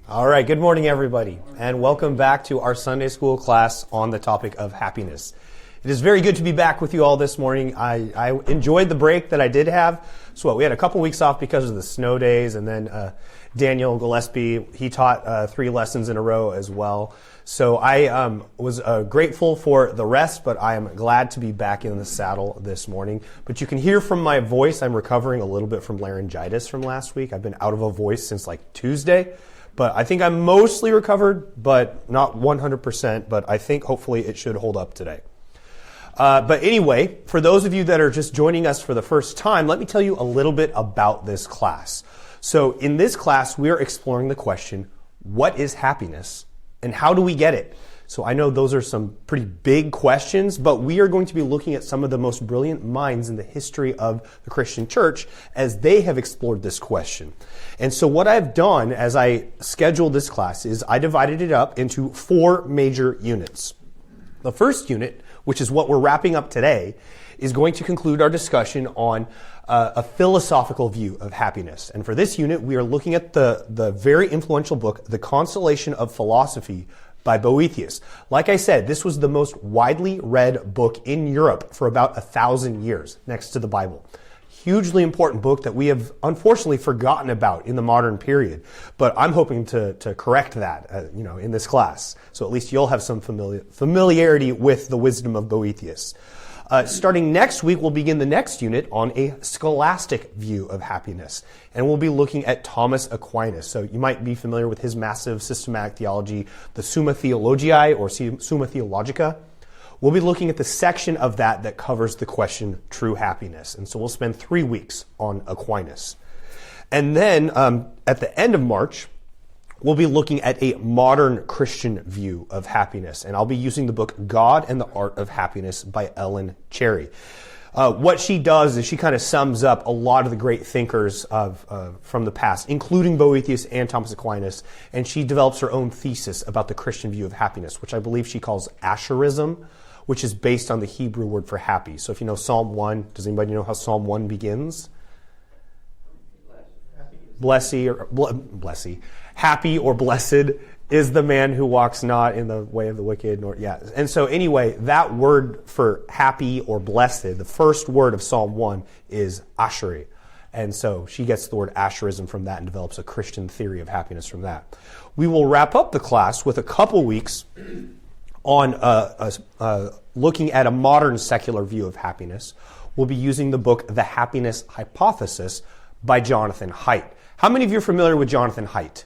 All right, good morning, everybody, and welcome back to our Sunday school class on the topic of happiness. It is very good to be back with you all this morning. I enjoyed the break that I did have. So we had a couple weeks off because of the snow days, and then Daniel Gillespie, he taught 3 lessons in a row as well. So I was grateful for the rest, but I am glad to be back in the saddle this morning. But you can hear from my voice, I'm recovering a little bit from laryngitis from last week. I've been out of a voice since like Tuesday. But I think I'm mostly recovered, but not 100%, but I think hopefully it should hold up today. But anyway, for those of you that are just joining us for the first time, let me tell you a little bit about this class. So in this class, we're exploring the question, what is happiness and how do we get it? So I know those are some pretty big questions, but we are going to be looking at some of the most brilliant minds in the history of the Christian church as they have explored this question. And so what I've done as I scheduled this class is I divided it up into 4 major units. The first unit, which is what we're wrapping up today, is going to conclude our discussion on a philosophical view of happiness. And for this unit, we are looking at the very influential book, The Consolation of Philosophy, by Boethius. Like I said, this was the most widely read book in Europe for about 1,000 years, next to the Bible. Hugely important book that we have unfortunately forgotten about in the modern period. But I'm hoping to correct that, in this class. So at least you'll have some familiarity with the wisdom of Boethius. Starting next week, we'll begin the next unit on a scholastic view of happiness. And we'll be looking at Thomas Aquinas. So you might be familiar with his massive systematic theology, the Summa Theologiae or Summa Theologica. We'll be looking at the section of that covers the question, true happiness. And so we'll spend 3 weeks on Aquinas. And then at the end of March, we'll be looking at a modern Christian view of happiness. And I'll be using the book God and the Art of Happiness by Ellen Cherry. What she does is she kind of sums up a lot of the great thinkers from the past, including Boethius and Thomas Aquinas. And she develops her own thesis about the Christian view of happiness, which I believe she calls asherism, which is based on the Hebrew word for happy. So if you know Psalm 1, does anybody know how Psalm 1 begins? Happy or blessed is the man who walks not in the way of the wicked. And so anyway, that word for happy or blessed, the first word of Psalm 1 is asheri. And so she gets the word asherism from that and develops a Christian theory of happiness from that. We will wrap up the class with a couple weeks on looking at a modern secular view of happiness. We'll be using the book The Happiness Hypothesis by Jonathan Haidt. How many of you are familiar with Jonathan Haidt?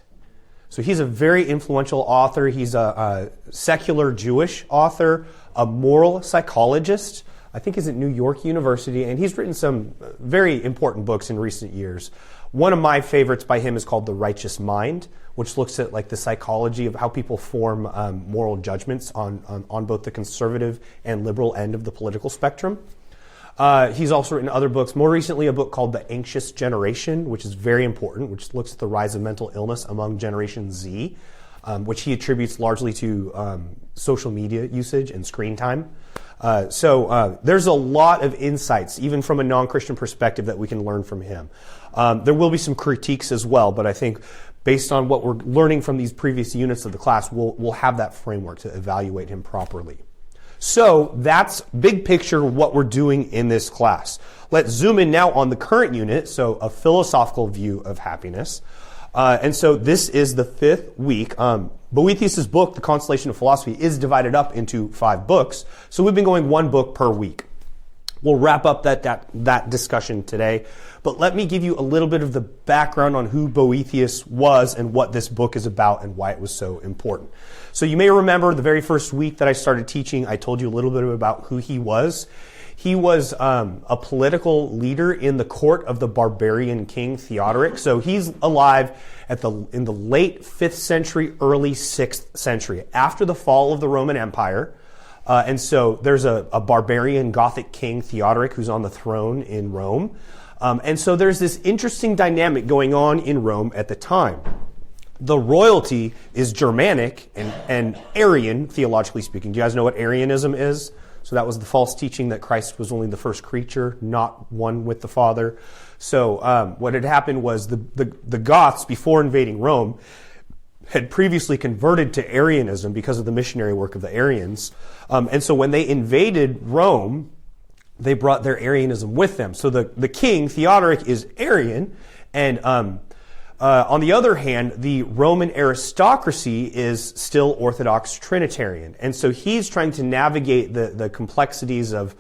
So he's a very influential author. He's a secular Jewish author, a moral psychologist. I think he's at New York University, and he's written some very important books in recent years. One of my favorites by him is called The Righteous Mind, which looks at like the psychology of how people form moral judgments on both the conservative and liberal end of the political spectrum. He's also written other books, more recently a book called The Anxious Generation, which is very important, which looks at the rise of mental illness among Generation Z, which he attributes largely to social media usage and screen time. So there's a lot of insights, even from a non-Christian perspective, that we can learn from him. There will be some critiques as well, but I think based on what we're learning from these previous units of the class, we'll have that framework to evaluate him properly. So that's big picture what we're doing in this class. Let's zoom in now on the current unit, so a philosophical view of happiness. And so this is the 5th week. Boethius' book, The Consolation of Philosophy, is divided up into 5 books. So we've been going 1 book per week. We'll wrap up that discussion today. But let me give you a little bit of the background on who Boethius was and what this book is about and why it was so important. So you may remember the very first week that I started teaching, I told you a little bit about who he was. He was a political leader in the court of the barbarian king Theodoric. So he's alive in the late 5th century, early 6th century, after the fall of the Roman Empire. And so there's a barbarian Gothic king, Theodoric, who's on the throne in Rome. And so there's this interesting dynamic going on in Rome at the time. The royalty is Germanic and Arian, theologically speaking. Do you guys know what Arianism is? So that was the false teaching that Christ was only the first creature, not one with the Father. So what had happened was the Goths, before invading Rome, had previously converted to Arianism because of the missionary work of the Arians. And so when they invaded Rome, they brought their Arianism with them. So the king, Theodoric, is Arian, and on the other hand, the Roman aristocracy is still Orthodox Trinitarian. And so he's trying to navigate the complexities of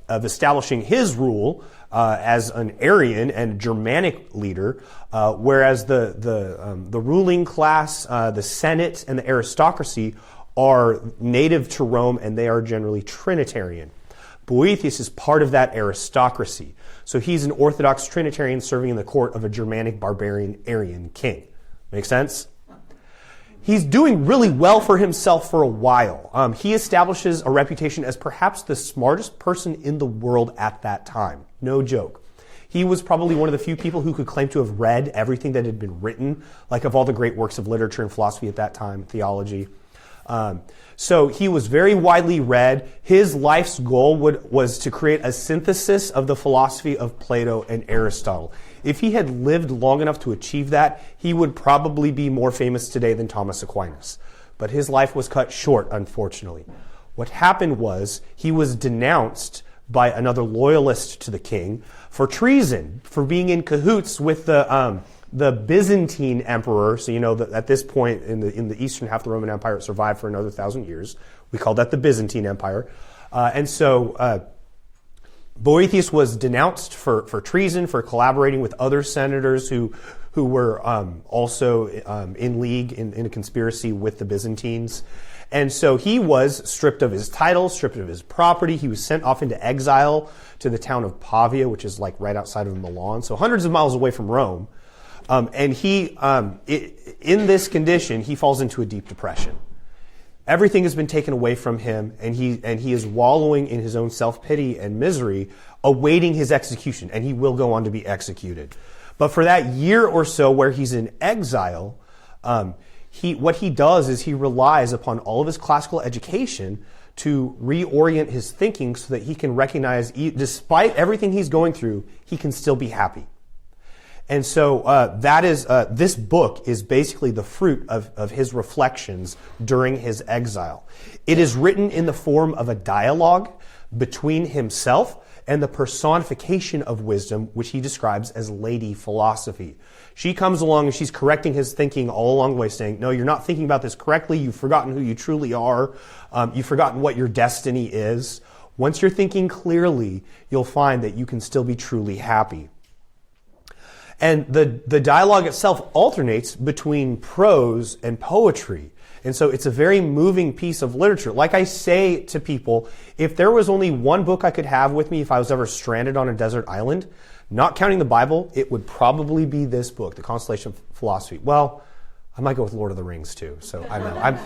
establishing his rule as an Arian and Germanic leader, whereas the ruling class, the Senate, and the aristocracy are native to Rome, and they are generally Trinitarian. Boethius is part of that aristocracy. So he's an Orthodox Trinitarian serving in the court of a Germanic barbarian Arian king. Make sense? He's doing really well for himself for a while. He establishes a reputation as perhaps the smartest person in the world at that time. No joke. He was probably one of the few people who could claim to have read everything that had been written, like of all the great works of literature and philosophy at that time, theology. So he was very widely read. His life's goal was to create a synthesis of the philosophy of Plato and Aristotle. If he had lived long enough to achieve that, he would probably be more famous today than Thomas Aquinas. But his life was cut short, unfortunately. What happened was he was denounced by another loyalist to the king for treason, for being in cahoots with the Byzantine emperor. So you know that at this point in the eastern half of the Roman Empire, it survived for another 1,000 years. We call that the Byzantine Empire. And so Boethius was denounced for treason, for collaborating with other senators who were also in league in a conspiracy with the Byzantines. And so he was stripped of his title, stripped of his property. He was sent off into exile to the town of Pavia, which is like right outside of Milan, so hundreds of miles away from Rome. And he, in this condition, he falls into a deep depression. Everything has been taken away from him, and he is wallowing in his own self-pity and misery, awaiting his execution, and he will go on to be executed. But for that year or so where he's in exile, what he does is he relies upon all of his classical education to reorient his thinking so that he can recognize, despite everything he's going through, he can still be happy. And so this book is basically the fruit of his reflections during his exile. It is written in the form of a dialogue between himself and the personification of wisdom, which he describes as Lady Philosophy. She comes along and she's correcting his thinking all along the way, saying, no, you're not thinking about this correctly. You've forgotten who you truly are. You've forgotten what your destiny is. Once you're thinking clearly, you'll find that you can still be truly happy. And the dialogue itself alternates between prose and poetry. And so it's a very moving piece of literature. Like I say to people, if there was only one book I could have with me if I was ever stranded on a desert island, not counting the Bible, it would probably be this book, The Consolation of Philosophy. Well, I might go with Lord of the Rings too. So I know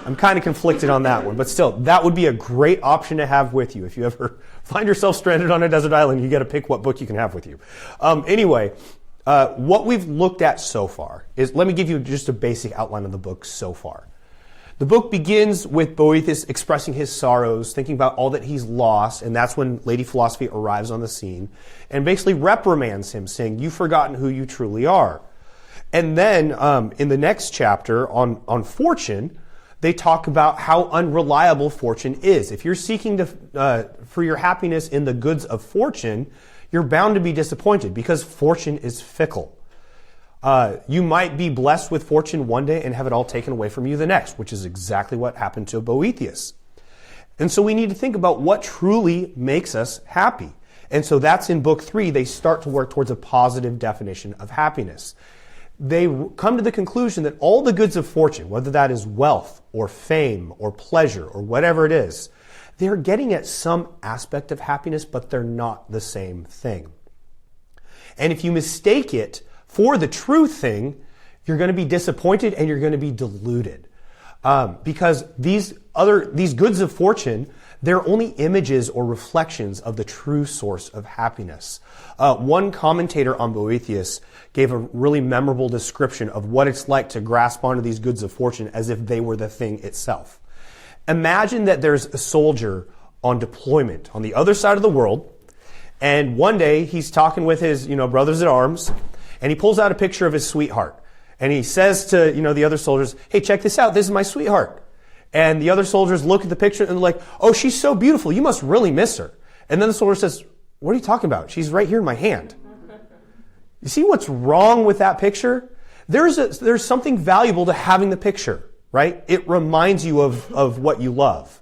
I'm kind of conflicted on that one, but still, that would be a great option to have with you. If you ever find yourself stranded on a desert island, you got to pick what book you can have with you. Anyway, what we've looked at so far is, let me give you just a basic outline of the book so far. The book begins with Boethius expressing his sorrows, thinking about all that he's lost, and that's when Lady Philosophy arrives on the scene and basically reprimands him, saying, you've forgotten who you truly are. And then in the next chapter on fortune, they talk about how unreliable fortune is. If you're seeking for your happiness in the goods of fortune, you're bound to be disappointed because fortune is fickle. You might be blessed with fortune one day and have it all taken away from you the next, which is exactly what happened to Boethius. And so we need to think about what truly makes us happy. And so that's in book 3. They start to work towards a positive definition of happiness. They come to the conclusion that all the goods of fortune, whether that is wealth or fame or pleasure or whatever it is, they're getting at some aspect of happiness, but they're not the same thing. And if you mistake it for the true thing, you're going to be disappointed and you're going to be deluded. Because these goods of fortune, they're only images or reflections of the true source of happiness. One commentator on Boethius gave a really memorable description of what it's like to grasp onto these goods of fortune as if they were the thing itself. Imagine that there's a soldier on deployment on the other side of the world, And one day he's talking with his, brothers at arms, and he pulls out a picture of his sweetheart. And he says to, the other soldiers, hey, check this out. This is my sweetheart. And the other soldiers look at the picture and they're like, oh, she's so beautiful. You must really miss her. And then the soldier says, what are you talking about? She's right here in my hand. You see what's wrong with that picture? There's something valuable to having the picture, right? It reminds you of what you love.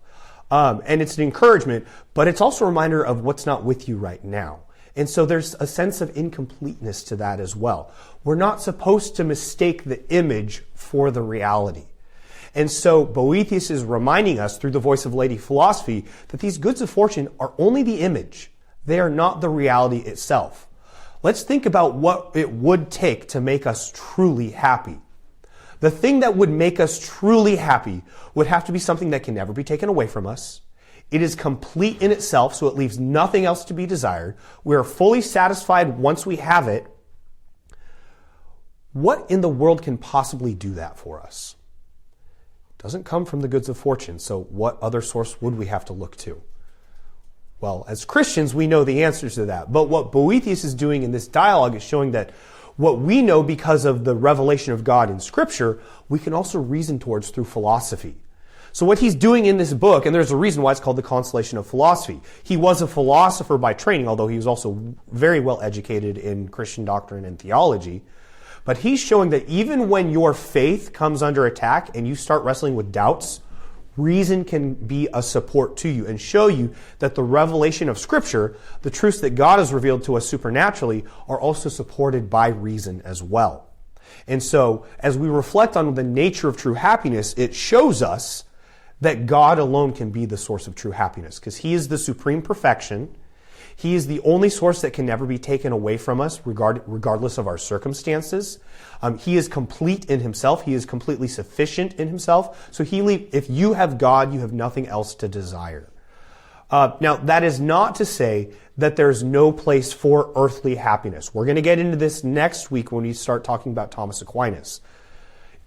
And it's an encouragement, but it's also a reminder of what's not with you right now. And so there's a sense of incompleteness to that as well. We're not supposed to mistake the image for the reality. And so Boethius is reminding us through the voice of Lady Philosophy that these goods of fortune are only the image. They are not the reality itself. Let's think about what it would take to make us truly happy. The thing that would make us truly happy would have to be something that can never be taken away from us. It is complete in itself, so it leaves nothing else to be desired. We are fully satisfied once we have it. What in the world can possibly do that for us? It doesn't come from the goods of fortune, so what other source would we have to look to? Well, as Christians, we know the answers to that. But what Boethius is doing in this dialogue is showing that what we know because of the revelation of God in Scripture, we can also reason towards through philosophy. So what he's doing in this book, and there's a reason why it's called the Consolation of Philosophy. He was a philosopher by training, although he was also very well educated in Christian doctrine and theology. But he's showing that even when your faith comes under attack and you start wrestling with doubts, reason can be a support to you and show you that the revelation of Scripture, the truths that God has revealed to us supernaturally, are also supported by reason as well. And so, as we reflect on the nature of true happiness, it shows us that God alone can be the source of true happiness, because He is the supreme perfection. He is the only source that can never be taken away from us, regardless of our circumstances. He is complete in Himself. He is completely sufficient in Himself. So if you have God, you have nothing else to desire. Now, that is not to say that there's no place for earthly happiness. We're going to get into this next week when we start talking about Thomas Aquinas.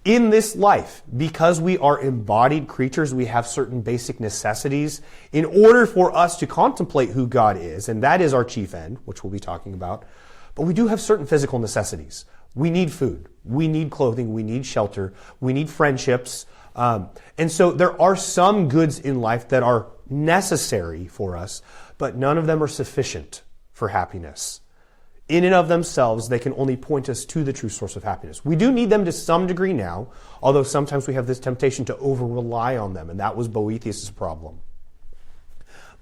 In this life, because we are embodied creatures, we have certain basic necessities in order for us to contemplate who God is, and that is our chief end, which we'll be talking about. But we do have certain physical necessities. We need food, we need clothing, we need shelter, we need friendships. And so there are some goods in life that are necessary for us, but none of them are sufficient for happiness. In and of themselves, they can only point us to the true source of happiness. We do need them to some degree now, although sometimes we have this temptation to over-rely on them, and that was Boethius' problem.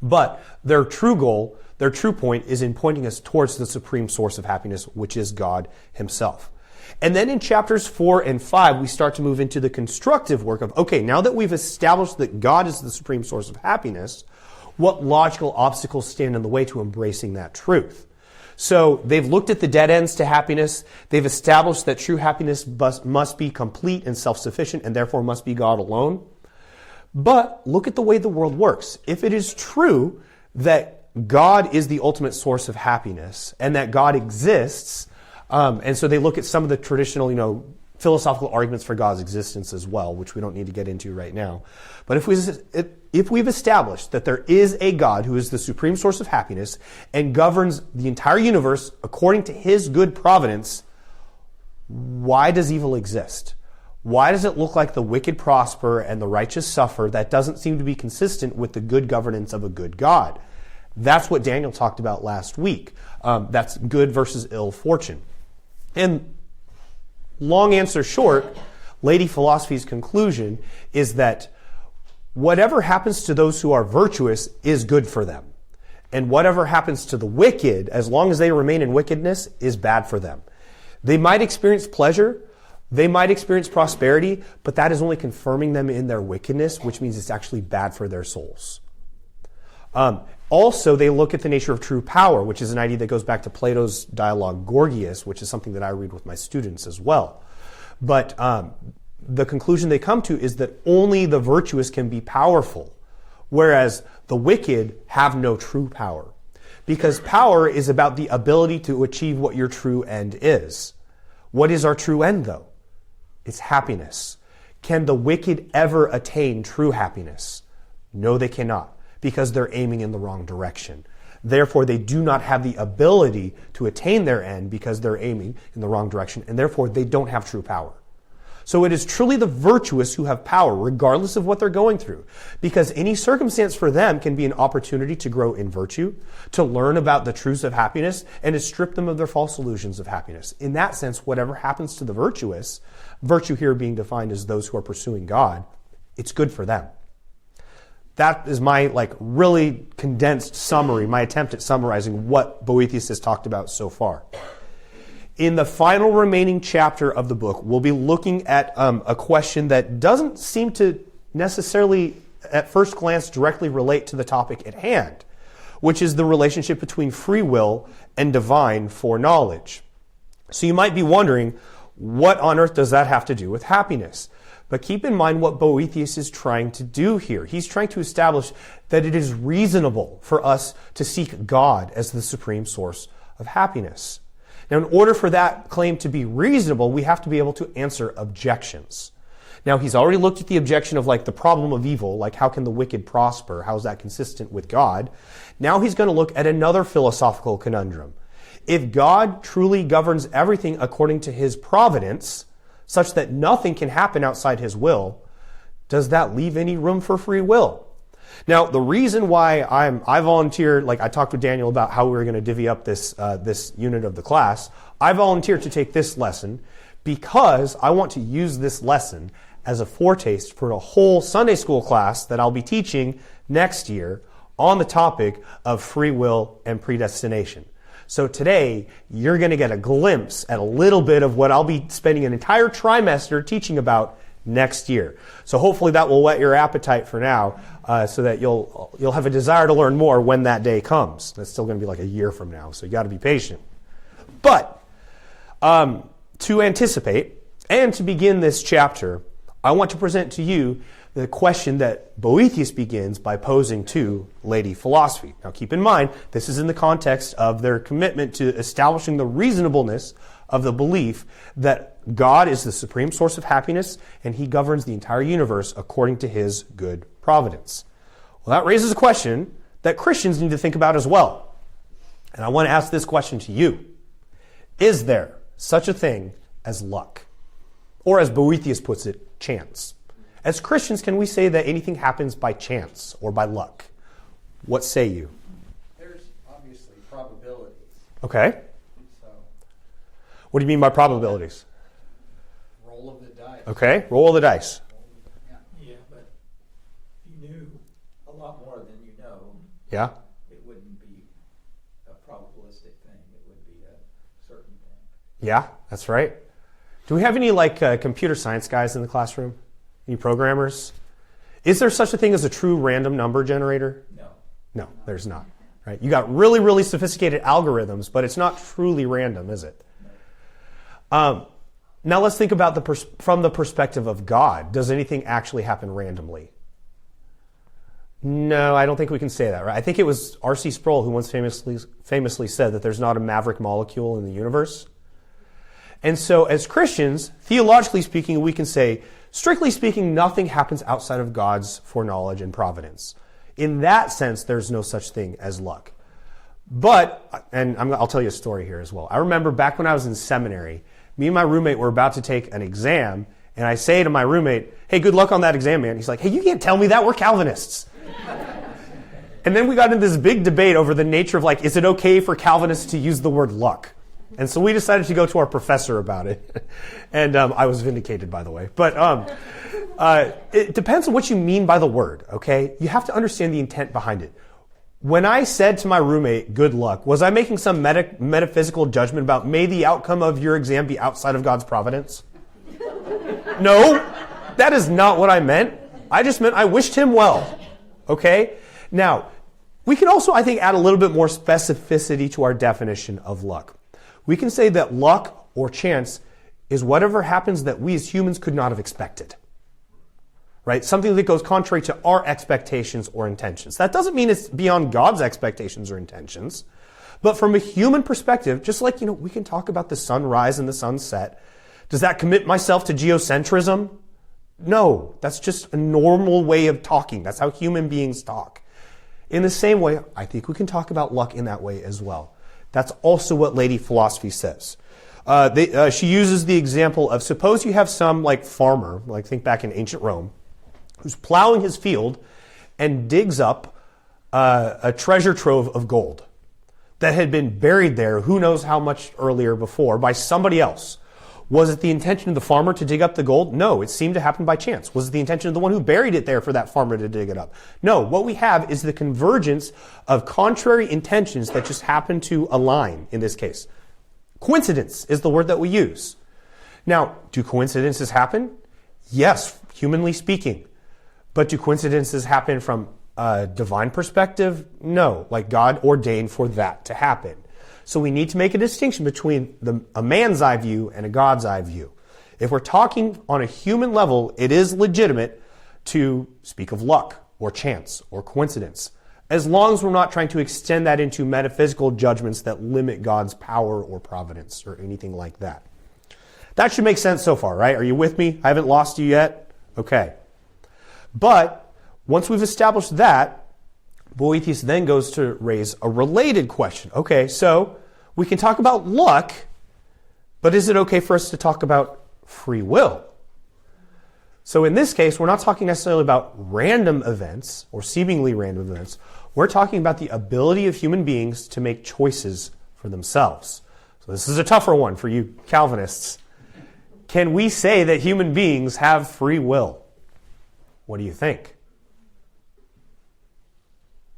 But their true goal, their true point, is in pointing us towards the supreme source of happiness, which is God Himself. And then in chapters 4 and 5, we start to move into the constructive work of, okay, now that we've established that God is the supreme source of happiness, what logical obstacles stand in the way to embracing that truth? So they've looked at the dead ends to happiness. They've established that true happiness must be complete and self-sufficient and therefore must be God alone. But look at the way the world works. If it is true that God is the ultimate source of happiness and that God exists, and so they look at some of the traditional, philosophical arguments for God's existence as well, which we don't need to get into right now. But if we've established that there is a God who is the supreme source of happiness and governs the entire universe according to His good providence, why does evil exist? Why does it look like the wicked prosper and the righteous suffer? That doesn't seem to be consistent with the good governance of a good God. That's what Daniel talked about last week. That's good versus ill fortune. And long answer short, Lady Philosophy's conclusion is that whatever happens to those who are virtuous is good for them. And whatever happens to the wicked, as long as they remain in wickedness, is bad for them. They might experience pleasure, they might experience prosperity, but that is only confirming them in their wickedness, which means it's actually bad for their souls. Also, they look at the nature of true power, which is an idea that goes back to Plato's dialogue Gorgias, which is something that I read with my students as well. But the conclusion they come to is that only the virtuous can be powerful, whereas the wicked have no true power. Because power is about the ability to achieve what your true end is. What is our true end, though? It's happiness. Can the wicked ever attain true happiness? No, they cannot, because they're aiming in the wrong direction. Therefore, they do not have the ability to attain their end because they're aiming in the wrong direction, and therefore they don't have true power. So it is truly the virtuous who have power, regardless of what they're going through, because any circumstance for them can be an opportunity to grow in virtue, to learn about the truths of happiness, and to strip them of their false illusions of happiness. In that sense, whatever happens to the virtuous, virtue here being defined as those who are pursuing God, it's good for them. That is my really condensed summary, my attempt at summarizing what Boethius has talked about so far. In the final remaining chapter of the book, we'll be looking at a question that doesn't seem to necessarily, at first glance, directly relate to the topic at hand, which is the relationship between free will and divine foreknowledge. So you might be wondering, what on earth does that have to do with happiness? But keep in mind what Boethius is trying to do here. He's trying to establish that it is reasonable for us to seek God as the supreme source of happiness. Now, in order for that claim to be reasonable, we have to be able to answer objections. Now, he's already looked at the objection of the problem of evil, how can the wicked prosper? How is that consistent with God? Now he's going to look at another philosophical conundrum. If God truly governs everything according to his providence, such that nothing can happen outside his will, does that leave any room for free will? Now, the reason why I volunteered, I talked with Daniel about how we were going to divvy up this unit of the class. I volunteered to take this lesson because I want to use this lesson as a foretaste for a whole Sunday school class that I'll be teaching next year on the topic of free will and predestination. So today, you're going to get a glimpse at a little bit of what I'll be spending an entire trimester teaching about next year. So hopefully that will whet your appetite for now, so that you'll have a desire to learn more when that day comes. That's still going to be a year from now, so you got to be patient. But to anticipate and to begin this chapter, I want to present to you the question that Boethius begins by posing to Lady Philosophy. Now keep in mind, this is in the context of their commitment to establishing the reasonableness of the belief that God is the supreme source of happiness and he governs the entire universe according to his good providence. Well, that raises a question that Christians need to think about as well. And I want to ask this question to you. Is there such a thing as luck? Or as Boethius puts it, chance? As Christians, can we say that anything happens by chance or by luck? What say you? There's obviously probabilities. Okay. So, What do you mean by probabilities? roll of the dice. Okay, roll of the dice. Yeah, but if you knew a lot more than you know, Yeah? it wouldn't be a probabilistic thing. It would be a certain thing. Yeah, that's right. Do we have any computer science guys in the classroom? Any programmers? Is there such a thing as a true random number generator? No. No, there's not. Right? You got really, really sophisticated algorithms, but it's not truly random, is it? Now let's think about from the perspective of God. Does anything actually happen randomly? No, I don't think we can say that, right? I think it was R.C. Sproul who once famously said that there's not a maverick molecule in the universe. And so as Christians, theologically speaking, we can say, strictly speaking, nothing happens outside of God's foreknowledge and providence. In that sense, there's no such thing as luck. But, and I'll tell you a story here as well. I remember back when I was in seminary, me and my roommate were about to take an exam, and I say to my roommate, hey, good luck on that exam, man. He's like, hey, you can't tell me that. We're Calvinists. And then we got into this big debate over the nature of is it okay for Calvinists to use the word luck? And so we decided to go to our professor about it. And I was vindicated, by the way. But it depends on what you mean by the word, okay? You have to understand the intent behind it. When I said to my roommate, good luck, was I making some metaphysical judgment about may the outcome of your exam be outside of God's providence? No, that is not what I meant. I just meant I wished him well, okay? Now, we can also, I think, add a little bit more specificity to our definition of luck. We can say that luck or chance is whatever happens that we as humans could not have expected. Right? Something that goes contrary to our expectations or intentions. That doesn't mean it's beyond God's expectations or intentions. But from a human perspective, just like, we can talk about the sunrise and the sunset. Does that commit myself to geocentrism? No. That's just a normal way of talking. That's how human beings talk. In the same way, I think we can talk about luck in that way as well. That's also what Lady Philosophy says. She uses the example of, suppose you have some farmer, think back in ancient Rome, who's plowing his field and digs up a treasure trove of gold that had been buried there who knows how much earlier before by somebody else. Was it the intention of the farmer to dig up the gold? No, it seemed to happen by chance. Was it the intention of the one who buried it there for that farmer to dig it up? No, what we have is the convergence of contrary intentions that just happen to align in this case. Coincidence is the word that we use. Now, do coincidences happen? Yes, humanly speaking. But do coincidences happen from a divine perspective? No, God ordained for that to happen. So we need to make a distinction between a man's eye view and a God's eye view. If we're talking on a human level, it is legitimate to speak of luck or chance or coincidence, as long as we're not trying to extend that into metaphysical judgments that limit God's power or providence or anything like that. That should make sense so far, right? Are you with me? I haven't lost you yet? Okay. But once we've established that, Boethius then goes to raise a related question. Okay, so we can talk about luck, but is it okay for us to talk about free will? So in this case, we're not talking necessarily about random events or seemingly random events. We're talking about the ability of human beings to make choices for themselves. So this is a tougher one for you Calvinists. Can we say that human beings have free will? What do you think?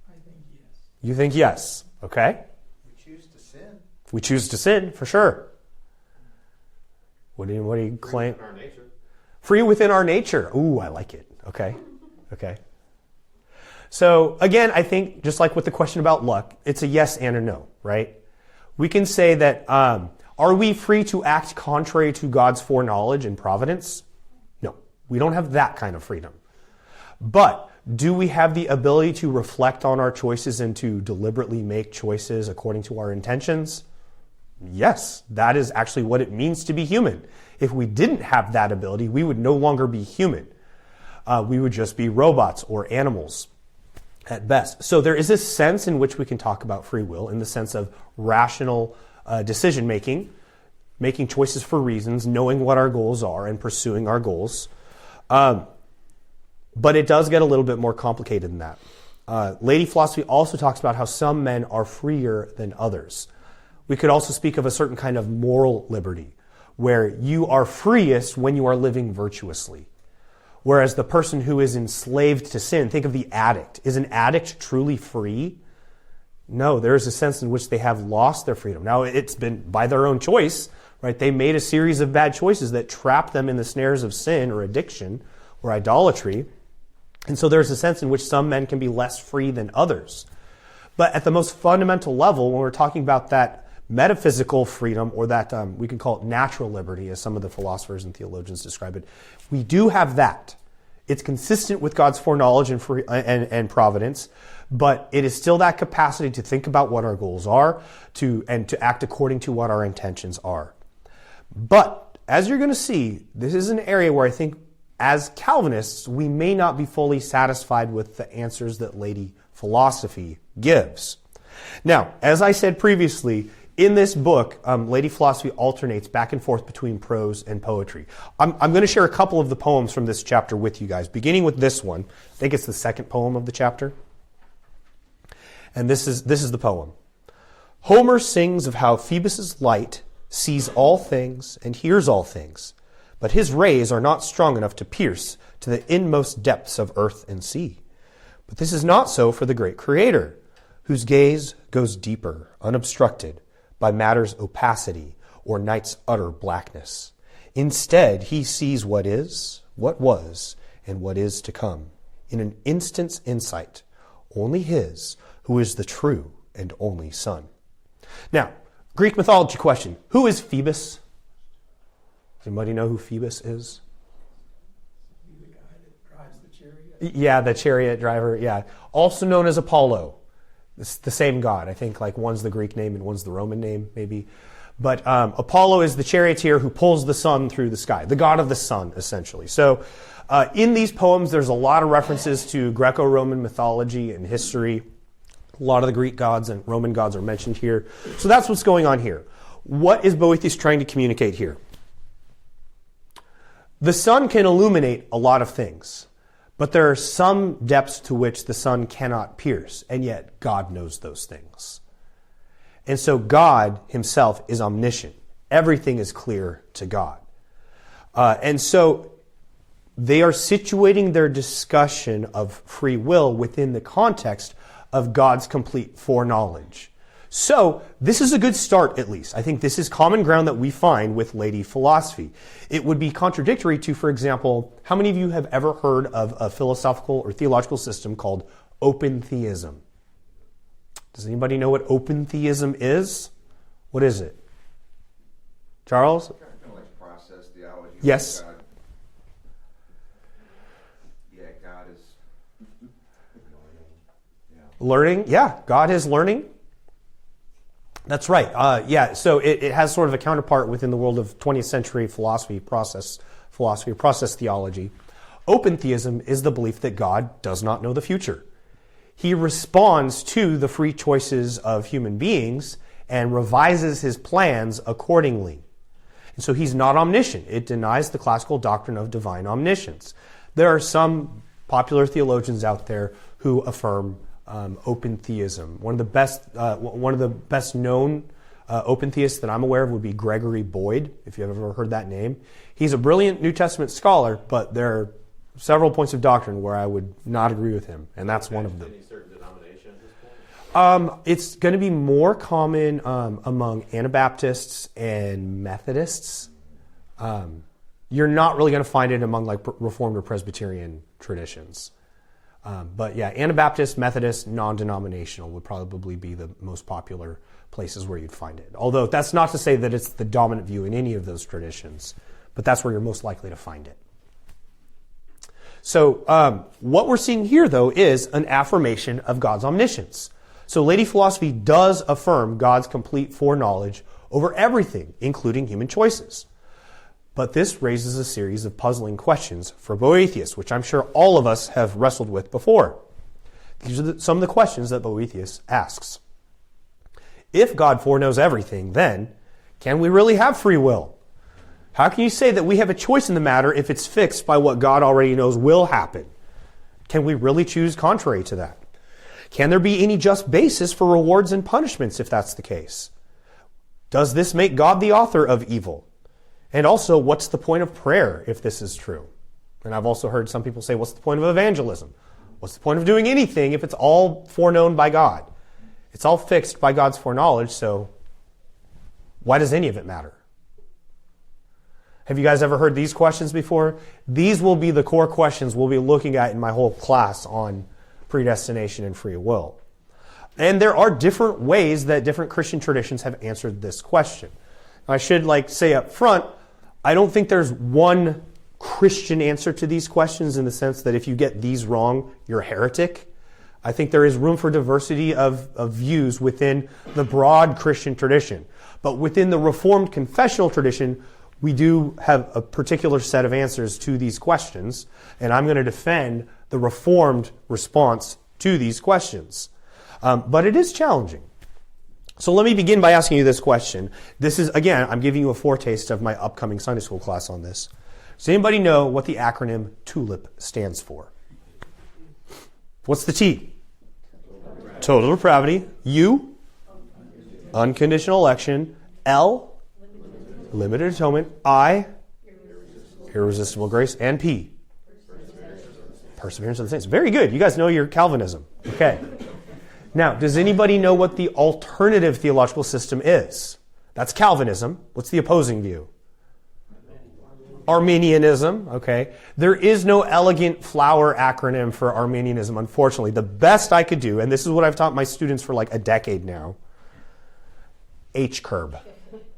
I think yes. You think yes. Okay. We choose to sin. We choose to sin, for sure. What do you claim? Free within our nature. Free within our nature. Ooh, I like it. Okay. So again, I think just like with the question about luck, it's a yes and a no, right? We can say that, are we free to act contrary to God's foreknowledge and providence? No, we don't have that kind of freedom. But do we have the ability to reflect on our choices and to deliberately make choices according to our intentions? Yes, that is actually what it means to be human. If we didn't have that ability, we would no longer be human. We would just be robots or animals at best. So there is a sense in which we can talk about free will in the sense of rational decision making, making choices for reasons, knowing what our goals are and pursuing our goals. But it does get a little bit more complicated than that. Lady Philosophy also talks about how some men are freer than others. We could also speak of a certain kind of moral liberty, where you are freest when you are living virtuously. Whereas the person who is enslaved to sin, think of the addict. Is an addict truly free? No, there is a sense in which they have lost their freedom. Now, it's been by their own choice, right? They made a series of bad choices that trap them in the snares of sin or addiction or idolatry. And so there's a sense in which some men can be less free than others. But at the most fundamental level, when we're talking about that metaphysical freedom, or that we can call it natural liberty, as some of the philosophers and theologians describe it, we do have that. It's consistent with God's foreknowledge and providence, but it is still that capacity to think about what our goals are and to act according to what our intentions are. But as you're going to see, this is an area where I think as Calvinists, we may not be fully satisfied with the answers that Lady Philosophy gives. Now, as I said previously, in this book, Lady Philosophy alternates back and forth between prose and poetry. I'm going to share a couple of the poems from this chapter with you guys, beginning with this one. I think it's the second poem of the chapter. And this is the poem. Homer sings of how Phoebus' light sees all things and hears all things, but his rays are not strong enough to pierce to the inmost depths of earth and sea. But this is not so for the great Creator, whose gaze goes deeper, unobstructed by matter's opacity or night's utter blackness. Instead, he sees what is, what was, and what is to come, in an instant's insight, only his, who is the true and only Son. Now, Greek mythology question. Who is Phoebus? Does anybody know who Phoebus is? The guy that drives the chariot. Yeah, the chariot driver, yeah. Also known as Apollo. It's the same god. I think one's the Greek name and one's the Roman name, maybe. But Apollo is the charioteer who pulls the sun through the sky, the god of the sun, essentially. So in these poems, there's a lot of references to Greco-Roman mythology and history. A lot of the Greek gods and Roman gods are mentioned here. So that's what's going on here. What is Boethius trying to communicate here? The sun can illuminate a lot of things, but there are some depths to which the sun cannot pierce, and yet God knows those things. And so God himself is omniscient. Everything is clear to God. And so they are situating their discussion of free will within the context of God's complete foreknowledge. So this is a good start, at least. I think this is common ground that we find with lady philosophy. It would be contradictory to, for example, how many of you have ever heard of a philosophical or theological system called open theism? Does anybody know what open theism is? What is it? Charles? Kind of like process theology. Yes. God. Yeah, God is Learning? Yeah, God is learning. That's right. So it has sort of a counterpart within the world of 20th century philosophy, process theology. Open theism is the belief that God does not know the future. He responds to the free choices of human beings and revises his plans accordingly. And so he's not omniscient. It denies the classical doctrine of divine omniscience. There are some popular theologians out there who affirm open theism. One of the best known open theists that I'm aware of would be Gregory Boyd, if you've ever heard that name. He's a brilliant New Testament scholar, but there are several points of doctrine where I would not agree with him, and that's one of them. Any certain denomination at this point? It's going to be more common among Anabaptists and Methodists. You're not really going to find it among like Reformed or Presbyterian traditions. But yeah, Anabaptist, Methodist, non-denominational would probably be the most popular places where you'd find it. Although that's not to say that it's the dominant view in any of those traditions, but that's where you're most likely to find it. So what we're seeing here, though, is an affirmation of God's omniscience. So lady philosophy does affirm God's complete foreknowledge over everything, including human choices. But this raises a series of puzzling questions for Boethius, which I'm sure all of us have wrestled with before. These are some of the questions that Boethius asks. If God foreknows everything, then can we really have free will? How can you say that we have a choice in the matter if it's fixed by what God already knows will happen? Can we really choose contrary to that? Can there be any just basis for rewards and punishments if that's the case? Does this make God the author of evil? And also, what's the point of prayer if this is true? And I've also heard some people say, what's the point of evangelism? What's the point of doing anything if it's all foreknown by God? It's all fixed by God's foreknowledge, so why does any of it matter? Have you guys ever heard these questions before? These will be the core questions we'll be looking at in my whole class on predestination and free will. And there are different ways that different Christian traditions have answered this question. I should say up front, I don't think there's one Christian answer to these questions in the sense that if you get these wrong, you're a heretic. I think there is room for diversity of views within the broad Christian tradition. But within the Reformed confessional tradition, we do have a particular set of answers to these questions, and I'm going to defend the Reformed response to these questions. But it is challenging. So let me begin by asking you this question. This is, again, I'm giving you a foretaste of my upcoming Sunday school class on this. Does anybody know what the acronym TULIP stands for? What's the T? Total depravity. U? Unconditional election. L? Limited atonement. I? Irresistible grace. And P? Perseverance of the saints. Very good. You guys know your Calvinism. Okay. Now, does anybody know what the alternative theological system is? That's Calvinism. What's the opposing view? Arminianism. Okay. There is no elegant flower acronym for Arminianism, unfortunately. The best I could do, and this is what I've taught my students for like a decade now, H-curb.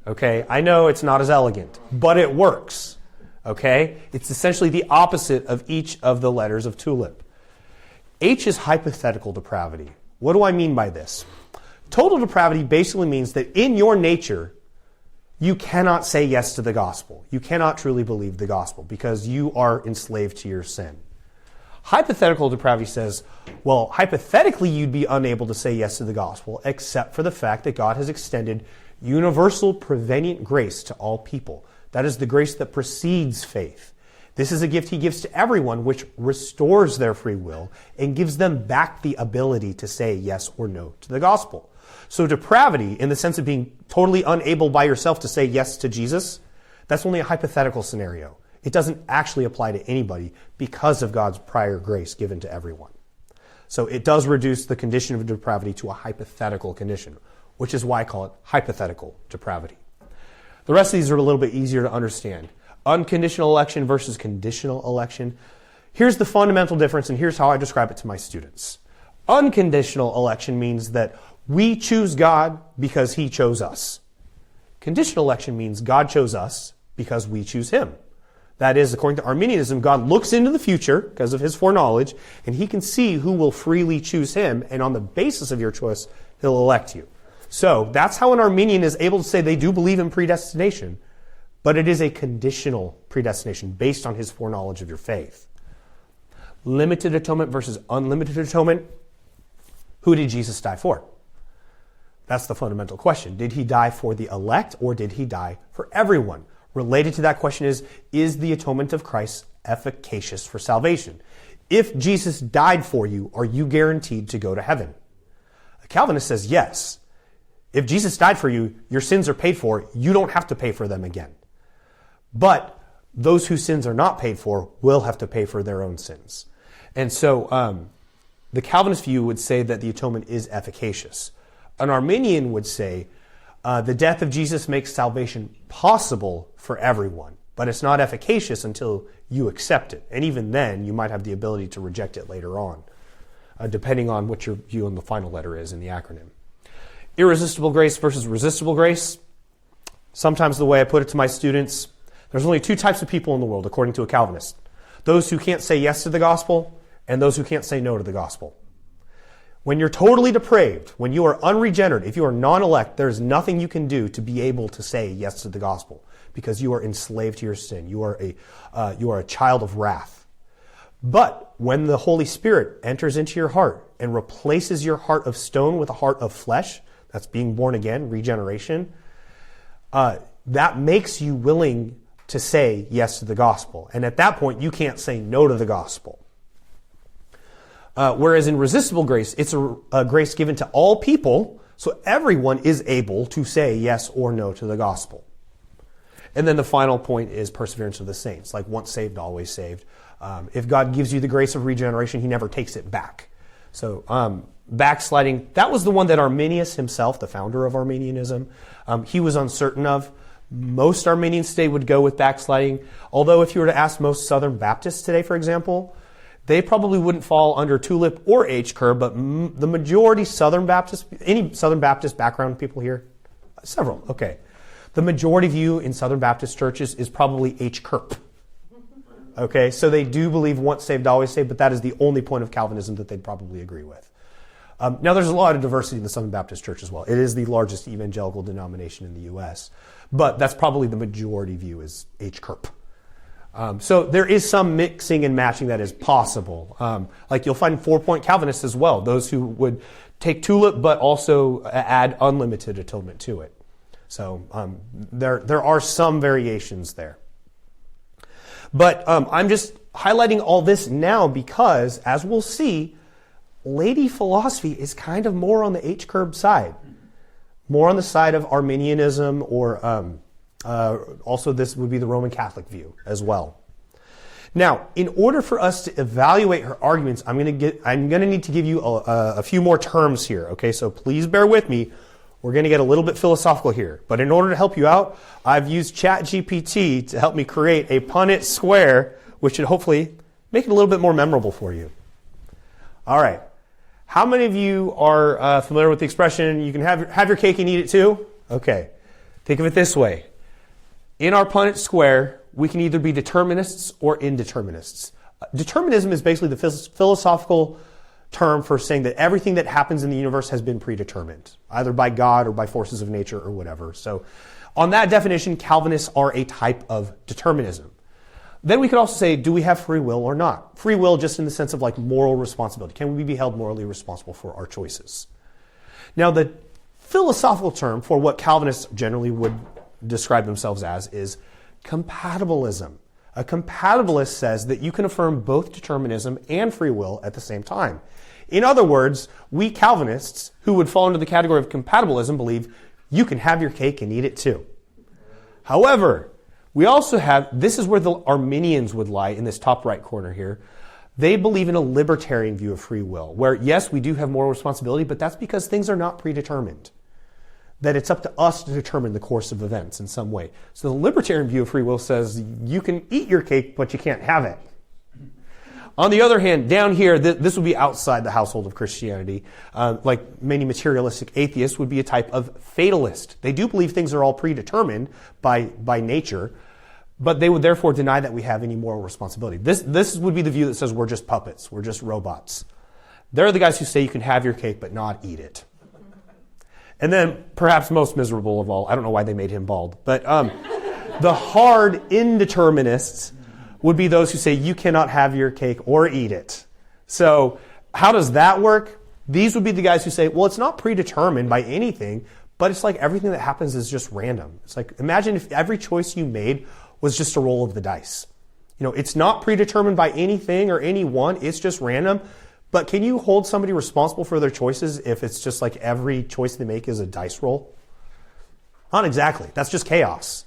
Okay. I know it's not as elegant, but it works. Okay. It's essentially the opposite of each of the letters of TULIP. H is hypothetical depravity. What do I mean by this? Total depravity basically means that in your nature, you cannot say yes to the gospel. You cannot truly believe the gospel because you are enslaved to your sin. Hypothetical depravity says, well, hypothetically you'd be unable to say yes to the gospel, except for the fact that God has extended universal prevenient grace to all people. That is the grace that precedes faith. This is a gift he gives to everyone, which restores their free will and gives them back the ability to say yes or no to the gospel. So depravity, in the sense of being totally unable by yourself to say yes to Jesus, that's only a hypothetical scenario. It doesn't actually apply to anybody because of God's prior grace given to everyone. So it does reduce the condition of depravity to a hypothetical condition, which is why I call it hypothetical depravity. The rest of these are a little bit easier to understand. Unconditional election versus conditional election. Here's the fundamental difference, and here's how I describe it to my students. Unconditional election means that we choose God because he chose us. Conditional election means God chose us because we choose him. That is, according to Arminianism, God looks into the future because of his foreknowledge, and he can see who will freely choose him, and on the basis of your choice, he'll elect you. So that's how an Arminian is able to say they do believe in predestination, but it is a conditional predestination based on his foreknowledge of your faith. Limited atonement versus unlimited atonement. Who did Jesus die for? That's the fundamental question. Did he die for the elect or did he die for everyone? Related to that question is the atonement of Christ efficacious for salvation? If Jesus died for you, are you guaranteed to go to heaven? A Calvinist says yes. If Jesus died for you, your sins are paid for. You don't have to pay for them again. But those whose sins are not paid for will have to pay for their own sins. And so the Calvinist view would say that the atonement is efficacious. An Arminian would say the death of Jesus makes salvation possible for everyone, but it's not efficacious until you accept it. And even then, you might have the ability to reject it later on, depending on what your view on the final letter is in the acronym. Irresistible grace versus resistible grace. Sometimes the way I put it to my students, there's only two types of people in the world, according to a Calvinist. Those who can't say yes to the gospel and those who can't say no to the gospel. When you're totally depraved, when you are unregenerate, if you are non-elect, there's nothing you can do to be able to say yes to the gospel because you are enslaved to your sin. You are a child of wrath. But when the Holy Spirit enters into your heart and replaces your heart of stone with a heart of flesh, that's being born again, regeneration, that makes you willing to say yes to the gospel. And at that point, you can't say no to the gospel. Whereas in resistible grace, it's a grace given to all people, so everyone is able to say yes or no to the gospel. And then the final point is perseverance of the saints, like once saved, always saved. If God gives you the grace of regeneration, he never takes it back. So backsliding, that was the one that Arminius himself, the founder of Arminianism, he was uncertain of. Most Arminians today would go with backsliding, although if you were to ask most Southern Baptists today, for example, they probably wouldn't fall under tulip or H-curve, but the majority Southern Baptist, any Southern Baptist background people here? Several, okay. The majority view in Southern Baptist churches is probably H-curve. Okay, so they do believe once saved, always saved, but that is the only point of Calvinism that they'd probably agree with. Now, there's a lot of diversity in the Southern Baptist Church as well. It is the largest evangelical denomination in the U.S., but that's probably the majority view is H-curve. So there is some mixing and matching that is possible. Like you'll find 4-point Calvinists as well, those who would take tulip but also add unlimited atonement to it. So there are some variations there. But I'm just highlighting all this now because, as we'll see, lady philosophy is kind of more on the H-curve side, more on the side of Arminianism, or also this would be the Roman Catholic view as well. Now, in order for us to evaluate her arguments, I'm going to need to give you a few more terms here. Okay, so please bear with me. We're going to get a little bit philosophical here, but in order to help you out, I've used ChatGPT to help me create a Punnett square, which should hopefully make it a little bit more memorable for you. All right. How many of you are familiar with the expression, you can have your cake and eat it too? Okay. Think of it this way. In our Punnett square, we can either be determinists or indeterminists. Determinism is basically the philosophical term for saying that everything that happens in the universe has been predetermined, either by God or by forces of nature or whatever. So on that definition, Calvinists are a type of determinism. Then we could also say, do we have free will or not? Free will just in the sense of like moral responsibility. Can we be held morally responsible for our choices? Now, the philosophical term for what Calvinists generally would describe themselves as is compatibilism. A compatibilist says that you can affirm both determinism and free will at the same time. In other words, we Calvinists, who would fall into the category of compatibilism, believe you can have your cake and eat it too. However, we also have, this is where the Arminians would lie in this top right corner here. They believe in a libertarian view of free will, where yes, we do have moral responsibility, but that's because things are not predetermined. That it's up to us to determine the course of events in some way. So the libertarian view of free will says you can eat your cake, but you can't have it. On the other hand, down here, this would be outside the household of Christianity. Like many materialistic atheists would be a type of fatalist. They do believe things are all predetermined by nature, but they would therefore deny that we have any moral responsibility. This would be the view that says we're just puppets, we're just robots. They're the guys who say you can have your cake but not eat it. And then, perhaps most miserable of all, I don't know why they made him bald, but the hard indeterminists would be those who say you cannot have your cake or eat it. So how does that work? These would be the guys who say, well, it's not predetermined by anything, but it's like everything that happens is just random. It's like, imagine if every choice you made was just a roll of the dice. You know, it's not predetermined by anything or anyone, it's just random. But can you hold somebody responsible for their choices if it's just like every choice they make is a dice roll? Not exactly. That's just chaos.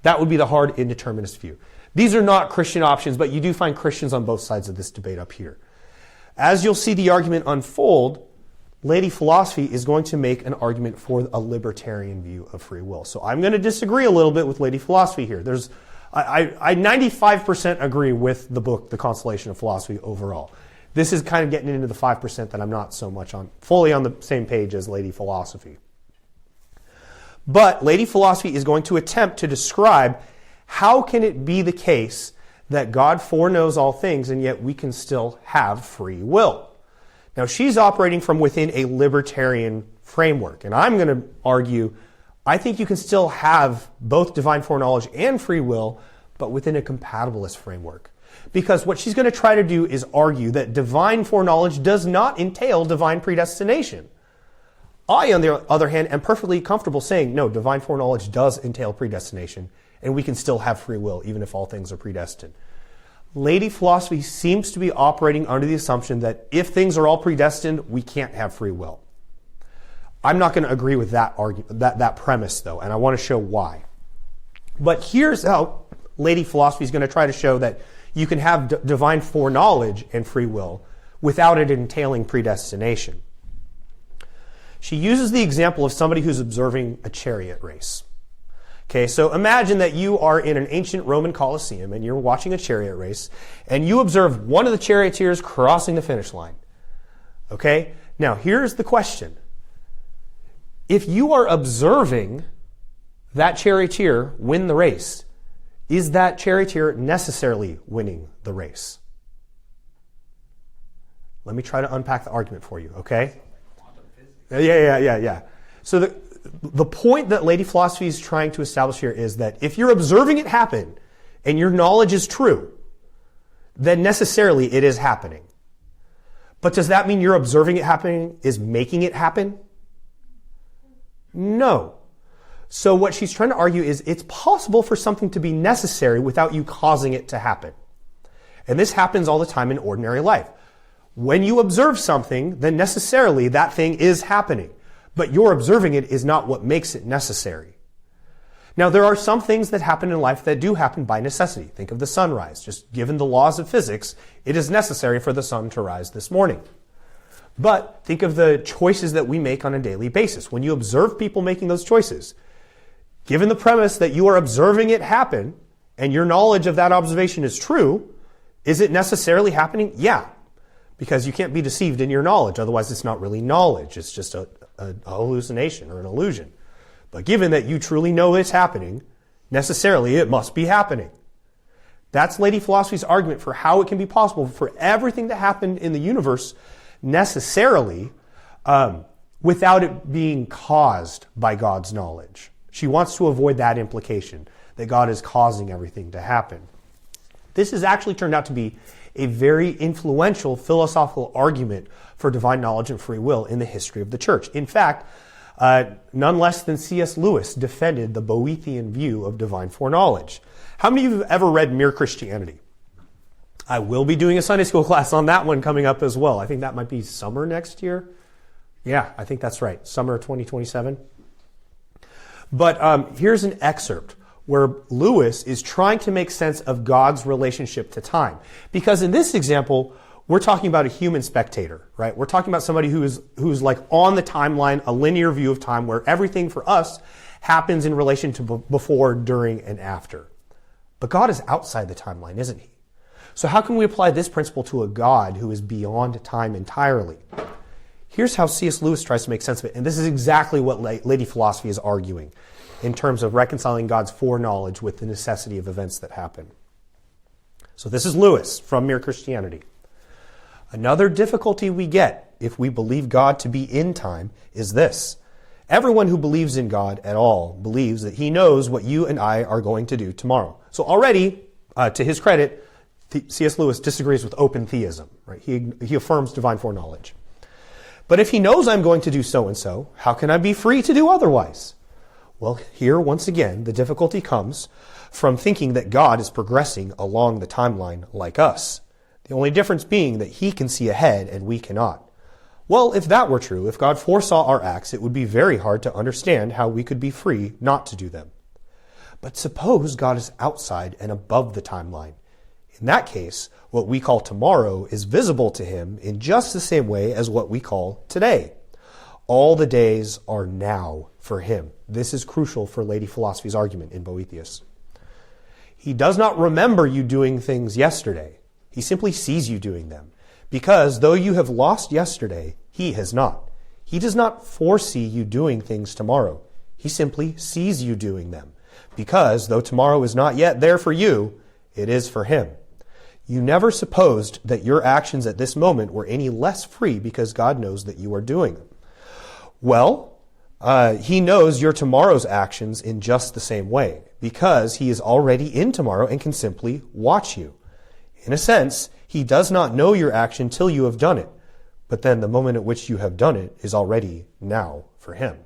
That would be the hard indeterminist view. These are not Christian options, but you do find Christians on both sides of this debate up here. As you'll see the argument unfold, Lady Philosophy is going to make an argument for a libertarian view of free will. So I'm going to disagree a little bit with Lady Philosophy here. I 95% agree with the book, The Consolation of Philosophy overall. This is kind of getting into the 5% that I'm not so much fully on the same page as Lady Philosophy. But Lady Philosophy is going to attempt to describe how can it be the case that God foreknows all things and yet we can still have free will. Now she's operating from within a libertarian framework, and I'm going to argue I think you can still have both divine foreknowledge and free will, but within a compatibilist framework. Because what she's going to try to do is argue that divine foreknowledge does not entail divine predestination. I, on the other hand, am perfectly comfortable saying, no, divine foreknowledge does entail predestination, and we can still have free will, even if all things are predestined. Lady Philosophy seems to be operating under the assumption that if things are all predestined, we can't have free will. I'm not going to agree with that argument, that premise, though, and I want to show why. But here's how Lady Philosophy is going to try to show that you can have divine foreknowledge and free will without it entailing predestination. She uses the example of somebody who's observing a chariot race. Okay, so imagine that you are in an ancient Roman Colosseum and you're watching a chariot race and you observe one of the charioteers crossing the finish line. Okay, now here's the question. If you are observing that charioteer win the race, is that charioteer necessarily winning the race? Let me try to unpack the argument for you, okay? Yeah. So the point that Lady Philosophy is trying to establish here is that if you're observing it happen and your knowledge is true, then necessarily it is happening. But does that mean you're observing it happening is making it happen? No. So what she's trying to argue is it's possible for something to be necessary without you causing it to happen. And this happens all the time in ordinary life. When you observe something, then necessarily that thing is happening. But your observing it is not what makes it necessary. Now, there are some things that happen in life that do happen by necessity. Think of the sunrise. Just given the laws of physics, it is necessary for the sun to rise this morning. But think of the choices that we make on a daily basis. When you observe people making those choices, given the premise that you are observing it happen and your knowledge of that observation is true, is it necessarily happening? Yeah. Because you can't be deceived in your knowledge. Otherwise, it's not really knowledge. It's just a hallucination or an illusion. But given that you truly know it's happening, necessarily it must be happening. That's Lady Philosophy's argument for how it can be possible for everything to happen in the universe necessarily without it being caused by God's knowledge. She wants to avoid that implication, that God is causing everything to happen. This has actually turned out to be a very influential philosophical argument for divine knowledge and free will in the history of the church. In fact, none less than C.S. Lewis defended the Boethian view of divine foreknowledge. How many of you have ever read Mere Christianity? I will be doing a Sunday school class on that one coming up as well. I think that might be summer next year. Yeah, I think that's right. Summer 2027. But here's an excerpt where Lewis is trying to make sense of God's relationship to time. Because in this example, we're talking about a human spectator, right? We're talking about somebody who's like on the timeline, a linear view of time where everything for us happens in relation to before, during, and after. But God is outside the timeline, isn't he? So how can we apply this principle to a God who is beyond time entirely? Here's how C.S. Lewis tries to make sense of it. And this is exactly what Lady Philosophy is arguing in terms of reconciling God's foreknowledge with the necessity of events that happen. So this is Lewis from Mere Christianity. Another difficulty we get if we believe God to be in time is this. Everyone who believes in God at all believes that he knows what you and I are going to do tomorrow. So already, to his credit, C.S. Lewis disagrees with open theism. Right? He affirms divine foreknowledge. But if he knows I'm going to do so-and-so, how can I be free to do otherwise? Well, here, once again, the difficulty comes from thinking that God is progressing along the timeline like us. The only difference being that he can see ahead and we cannot. Well, if that were true, if God foresaw our acts, it would be very hard to understand how we could be free not to do them. But suppose God is outside and above the timeline. In that case, what we call tomorrow is visible to him in just the same way as what we call today. All the days are now for him. This is crucial for Lady Philosophy's argument in Boethius. He does not remember you doing things yesterday. He simply sees you doing them. Because though you have lost yesterday, he has not. He does not foresee you doing things tomorrow. He simply sees you doing them. Because though tomorrow is not yet there for you, it is for him. You never supposed that your actions at this moment were any less free because God knows that you are doing them. Well, he knows your tomorrow's actions in just the same way, because he is already in tomorrow and can simply watch you. In a sense, he does not know your action till you have done it, but then the moment at which you have done it is already now for him.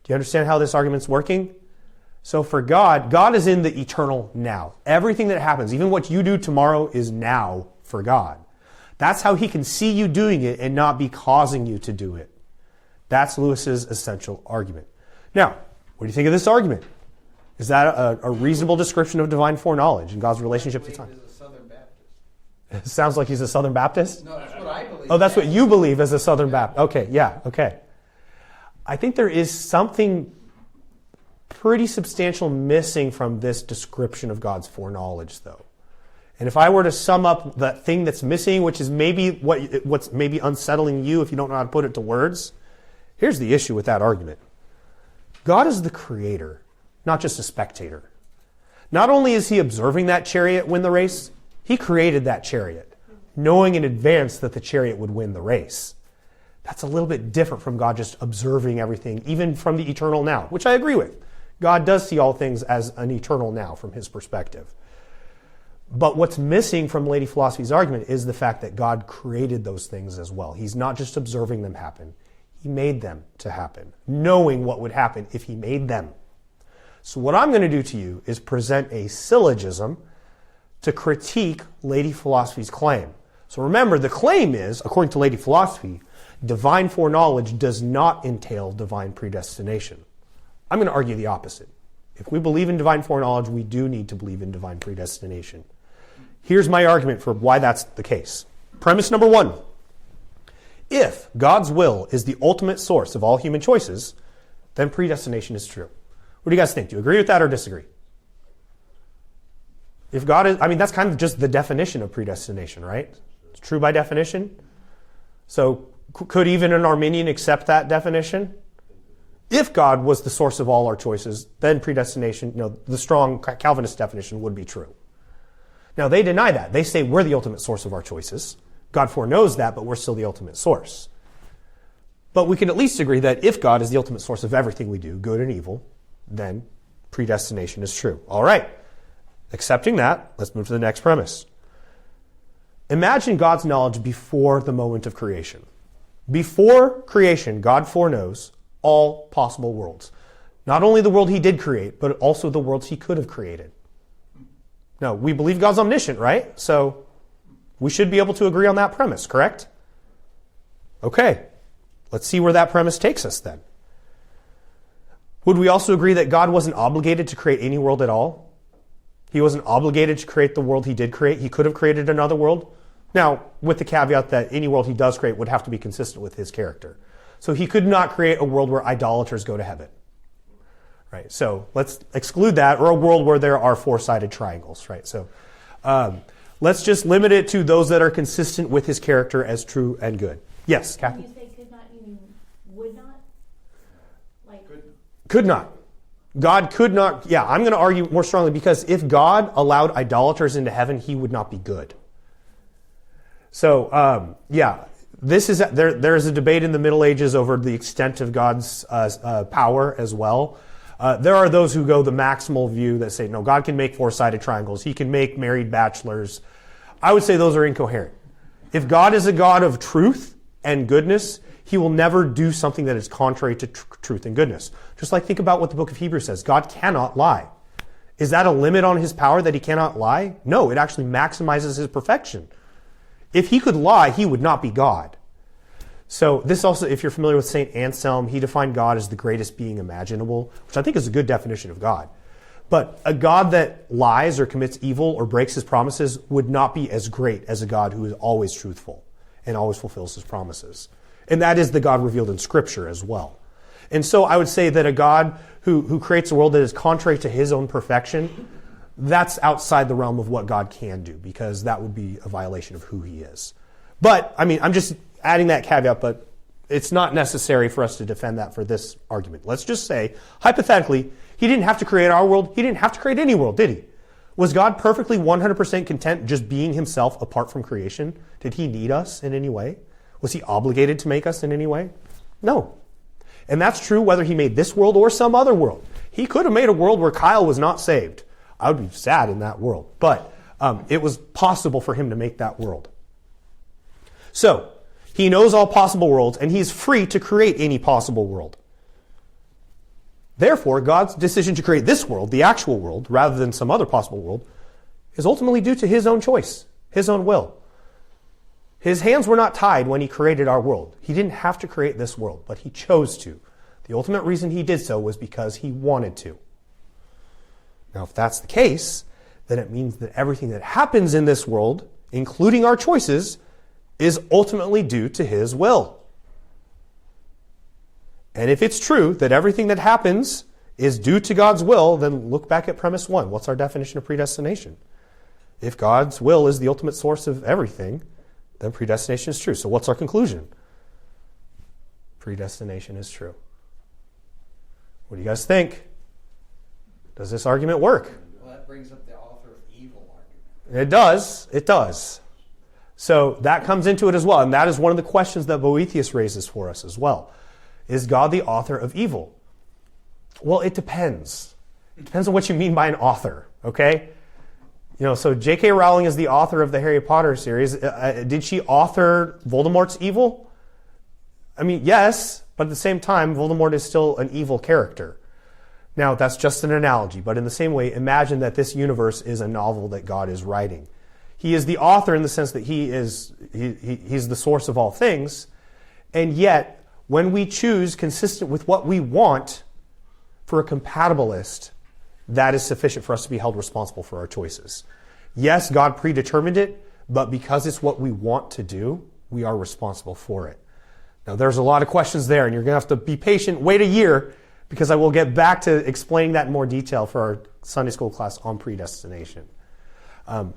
Do you understand how this argument's working? So for God, God is in the eternal now. Everything that happens, even what you do tomorrow, is now for God. That's how he can see you doing it and not be causing you to do it. That's Lewis's essential argument. Now, what do you think of this argument? Is that a reasonable description of divine foreknowledge and God's relationship to time? He's a Southern Baptist. It sounds like he's a Southern Baptist? No, that's what I believe. Oh, that's what you believe as a Southern Baptist. Okay, yeah, okay. I think there is something pretty substantial missing from this description of God's foreknowledge, though. And if I were to sum up the thing that's missing, which is maybe what's maybe unsettling you if you don't know how to put it to words, here's the issue with that argument. God is the creator, not just a spectator. Not only is he observing that chariot win the race, he created that chariot, knowing in advance that the chariot would win the race. That's a little bit different from God just observing everything, even from the eternal now, which I agree with. God does see all things as an eternal now from his perspective. But what's missing from Lady Philosophy's argument is the fact that God created those things as well. He's not just observing them happen. He made them to happen, knowing what would happen if he made them. So what I'm going to do to you is present a syllogism to critique Lady Philosophy's claim. So remember, the claim is, according to Lady Philosophy, divine foreknowledge does not entail divine predestination. I'm going to argue the opposite. If we believe in divine foreknowledge, we do need to believe in divine predestination. Here's my argument for why that's the case. Premise number one. If God's will is the ultimate source of all human choices, then predestination is true. What do you guys think? Do you agree with that or disagree? If God is, that's kind of just the definition of predestination, right? It's true by definition. So could even an Arminian accept that definition? If God was the source of all our choices, then predestination, the strong Calvinist definition would be true. Now, they deny that. They say we're the ultimate source of our choices. God foreknows that, but we're still the ultimate source. But we can at least agree that if God is the ultimate source of everything we do, good and evil, then predestination is true. All right. Accepting that, let's move to the next premise. Imagine God's knowledge before the moment of creation. Before creation, God foreknows all possible worlds. Not only the world he did create, but also the worlds he could have created. Now, we believe God's omniscient, right? So we should be able to agree on that premise, correct? Okay, let's see where that premise takes us then. Would we also agree that God wasn't obligated to create any world at all? He wasn't obligated to create the world he did create. He could have created another world. Now, with the caveat that any world he does create would have to be consistent with his character. So he could not create a world where idolaters go to heaven. Right? So let's exclude that, or a world where there are four-sided triangles. Right? So let's just limit it to those that are consistent with his character as true and good. Yes, Kathy? When you say could not, you mean would not? Like Could not. God could not. Yeah, I'm going to argue more strongly because if God allowed idolaters into heaven, he would not be good. So, this is there is a debate in the Middle Ages over the extent of God's power as well. There are those who go the maximal view that say, no, God can make four-sided triangles. He can make married bachelors. I would say those are incoherent. If God is a God of truth and goodness, he will never do something that is contrary to truth and goodness. Just like think about what the book of Hebrews says. God cannot lie. Is that a limit on his power that he cannot lie? No, it actually maximizes his perfection. If he could lie, he would not be God. So this also, if you're familiar with St. Anselm, he defined God as the greatest being imaginable, which I think is a good definition of God. But a God that lies or commits evil or breaks his promises would not be as great as a God who is always truthful and always fulfills his promises. And that is the God revealed in Scripture as well. And so I would say that a God who creates a world that is contrary to his own perfection, that's outside the realm of what God can do, because that would be a violation of who he is. But, I mean, I'm just adding that caveat, but it's not necessary for us to defend that for this argument. Let's just say, hypothetically, he didn't have to create our world. He didn't have to create any world, did he? Was God perfectly 100% content just being himself apart from creation? Did he need us in any way? Was he obligated to make us in any way? No. And that's true whether he made this world or some other world. He could have made a world where Kyle was not saved. I would be sad in that world. But it was possible for him to make that world. So, he knows all possible worlds, and he's free to create any possible world. Therefore, God's decision to create this world, the actual world, rather than some other possible world, is ultimately due to his own choice, his own will. His hands were not tied when he created our world. He didn't have to create this world, but he chose to. The ultimate reason he did so was because he wanted to. Now, if that's the case, then it means that everything that happens in this world, including our choices, is ultimately due to his will. And if it's true that everything that happens is due to God's will, then look back at premise 1. What's our definition of predestination? If God's will is the ultimate source of everything, then predestination is true. So what's our conclusion? Predestination is true. What do you guys think? Does this argument work? Well, that brings up the author of evil argument. It does. It does. So that comes into it as well. And that is one of the questions that Boethius raises for us as well. Is God the author of evil? Well, it depends. It depends on what you mean by an author, okay? So J.K. Rowling is the author of the Harry Potter series. Did she author Voldemort's evil? I mean, yes, but at the same time, Voldemort is still an evil character. Now, that's just an analogy, but in the same way, imagine that this universe is a novel that God is writing. He is the author in the sense that he's the source of all things, and yet, when we choose consistent with what we want for a compatibilist, that is sufficient for us to be held responsible for our choices. Yes, God predetermined it, but because it's what we want to do, we are responsible for it. Now, there's a lot of questions there, and you're going to have to be patient, wait a year, because I will get back to explaining that in more detail for our Sunday school class on predestination.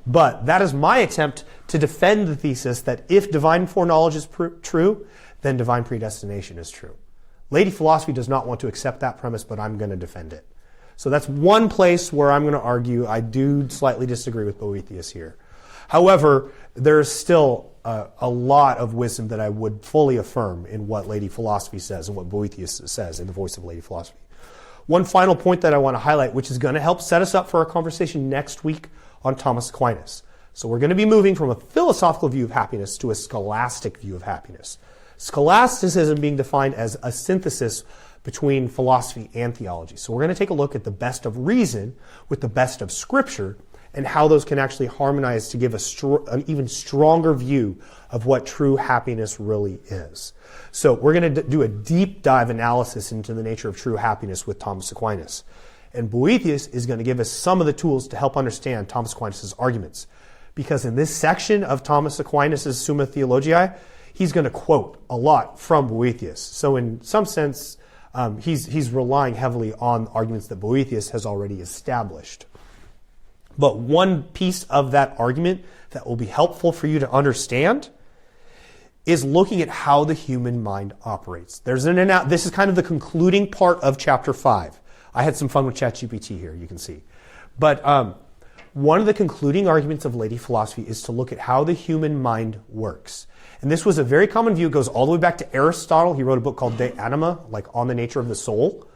But that is my attempt to defend the thesis that if divine foreknowledge is true, then divine predestination is true. Lady philosophy does not want to accept that premise, but I'm going to defend it. So that's one place where I'm going to argue I do slightly disagree with Boethius here. However, there's still a lot of wisdom that I would fully affirm in what Lady Philosophy says and what Boethius says in the voice of Lady Philosophy. One final point that I want to highlight, which is going to help set us up for our conversation next week on Thomas Aquinas. So we're going to be moving from a philosophical view of happiness to a scholastic view of happiness. Scholasticism being defined as a synthesis between philosophy and theology. So we're going to take a look at the best of reason with the best of Scripture and how those can actually harmonize to give an even stronger view of what true happiness really is. So we're going to do a deep dive analysis into the nature of true happiness with Thomas Aquinas. And Boethius is going to give us some of the tools to help understand Thomas Aquinas' arguments. Because in this section of Thomas Aquinas' Summa Theologiae, he's going to quote a lot from Boethius. So in some sense, he's relying heavily on arguments that Boethius has already established. But one piece of that argument that will be helpful for you to understand is looking at how the human mind operates. This is kind of the concluding part of chapter 5. I had some fun with ChatGPT here, you can see. But one of the concluding arguments of Lady Philosophy is to look at how the human mind works. And this was a very common view. It goes all the way back to Aristotle. He wrote a book called De Anima, like On the Nature of the Soul.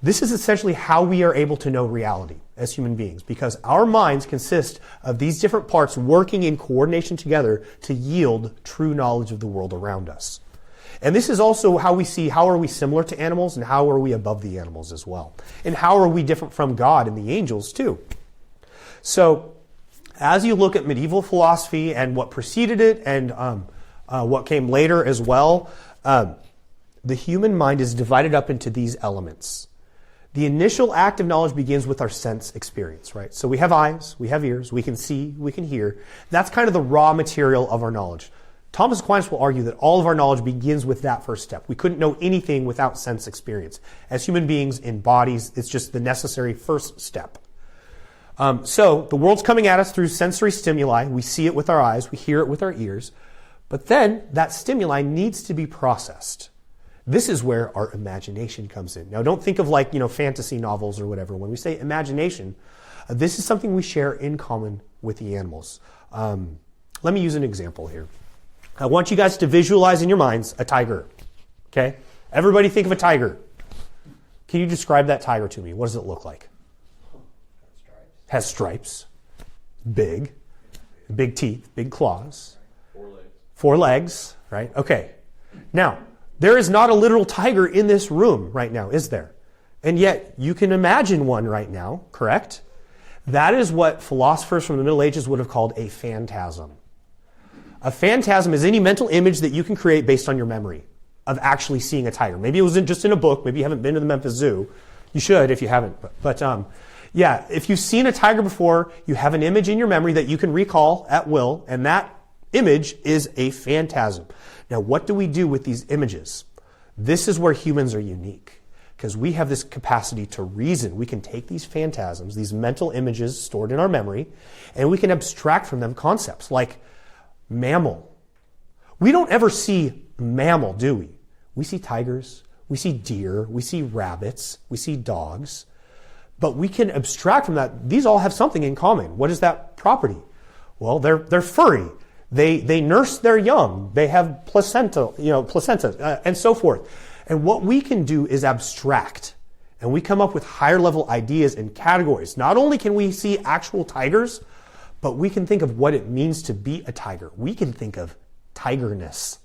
This is essentially how we are able to know reality as human beings, because our minds consist of these different parts working in coordination together to yield true knowledge of the world around us. And this is also how we see how are we similar to animals and how are we above the animals as well. And how are we different from God and the angels too. So as you look at medieval philosophy and what preceded it and what came later as well, the human mind is divided up into these elements. The initial act of knowledge begins with our sense experience, right? So we have eyes, we have ears, we can see, we can hear. That's kind of the raw material of our knowledge. Thomas Aquinas will argue that all of our knowledge begins with that first step. We couldn't know anything without sense experience. As human beings in bodies, it's just the necessary first step. So the world's coming at us through sensory stimuli. We see it with our eyes, we hear it with our ears. But then that stimuli needs to be processed. This is where our imagination comes in. Now, don't think of fantasy novels or whatever. When we say imagination, this is something we share in common with the animals. Let me use an example here. I want you guys to visualize in your minds a tiger. Okay? Everybody think of a tiger. Can you describe that tiger to me? What does it look like? Has stripes. Big teeth, big claws. 4 legs. 4 legs, right? Okay. Now, there is not a literal tiger in this room right now, is there? And yet, you can imagine one right now, correct? That is what philosophers from the Middle Ages would have called a phantasm. A phantasm is any mental image that you can create based on your memory of actually seeing a tiger. Maybe it was just in a book. Maybe you haven't been to the Memphis Zoo. You should if you haven't. But if you've seen a tiger before, you have an image in your memory that you can recall at will, and that image is a phantasm. Now, what do we do with these images? This is where humans are unique, because we have this capacity to reason. We can take these phantasms, these mental images stored in our memory, and we can abstract from them concepts like mammal. We don't ever see mammal, do we? We see tigers, we see deer, we see rabbits, we see dogs, but we can abstract from that. These all have something in common. What is that property? Well, they're furry. They nurse their young. They have placenta, and so forth. And what we can do is abstract, and we come up with higher level ideas and categories. Not only can we see actual tigers, but we can think of what it means to be a tiger. We can think of tigerness.